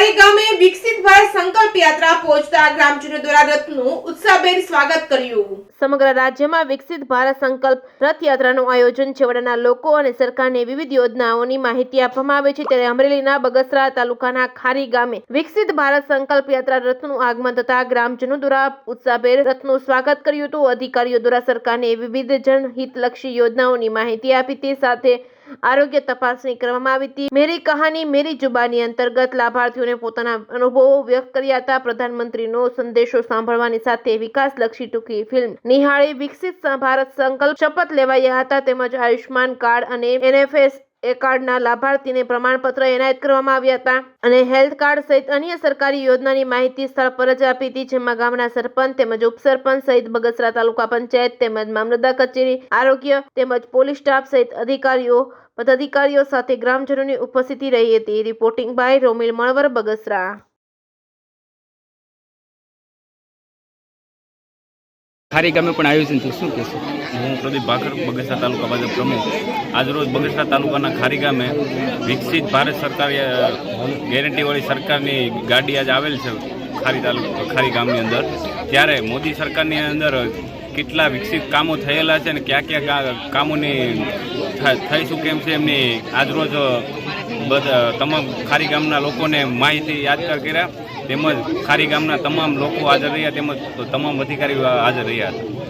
ખારી ગામે વિકસિત ભારત સંકલ્પ યાત્રા પહોંચતા ગ્રામજનો દ્વારા રથનું ઉત્સાહભેર સ્વાગત કર્યું। સમગ્ર રાજ્યમાં વિકસિત ભારત સંકલ્પ રથયાત્રાનું આયોજન છેવાડાના લોકો અને સરકારની વિવિધ યોજનાઓની માહિતી આપવામાં આવે છે। ત્યારે અમરેલીના બગસરા તાલુકાના ખારી ગામે વિકસિત ભારત સંકલ્પ યાત્રા રથનું આગમન થતા ગ્રામજનો દ્વારા ઉત્સાહભેર રથનું સ્વાગત કર્યું હતું। અધિકારીઓ દ્વારા સરકારની વિવિધ જનહિતલક્ષી યોજનાઓની માહિતી આપી તે સાથે आरोग्य तपासणी કરવામાં આવી હતી। मेरी कहानी मेरी जुबानी अंतर्गत लाभार्थीઓને પોતાના અનુભવો વ્યક્ત કર્યા હતા। પ્રધાનમંત્રીનો સંદેશો સાંભળવાની સાથે વિકાસલક્ષી ટૂંકી ફિલ્મ નિહાળી વિકસિત ભારત સંકલ્પ શપથ લેવાયા હતા। તેમજ આયુષ્માન કાર્ડ અને NFS કાર્ડના લાભાર્થીને પ્રમાણપત્ર એનાયત કરવામાં આવ્યા હતા અને હેલ્થ કાર્ડ સહિત અન્ય સરકારી યોજનાની માહિતી સ્થળ પર જ આપી હતી, જેમાં ગામના સરપંચ તેમજ ઉપસરપંચ સહિત બગસરા તાલુકા પંચાયત તેમજ મામલતદાર કચેરી, આરોગ્ય તેમજ પોલીસ સ્ટાફ સહિત પદાધિકારીઓ સાથે ગ્રામજનોની ઉપસ્થિતિ રહી હતી। Reporting by Romil Manvar, Bagasara. ખારી ગામે પણ આયોજન થયું, શું કહેશો? હું પ્રદીપ ભાકર, બગસરા તાલુકા ભાજપ પ્રમુખ। આજરોજ બગસરા તાલુકાના ખારી ગામે વિકસિત ભારત સરકાર ગેરંટીવાળી સરકારની ગાડી આજે આવેલ છે ખારી ગામની અંદર। ત્યારે મોદી સરકારની અંદર કેટલા વિકસિત કામો થયેલા છે અને કયા કયા કામોની થઈ શકે એમ છે એમની આજરોજ તમામ ખારી ગામના લોકોને માહિતી યાદગાર કર્યા, તેમજ ખારી ગામના તમામ લોકો હાજર રહ્યા તેમજ તમામ અધિકારીઓ હાજર રહ્યા હતા।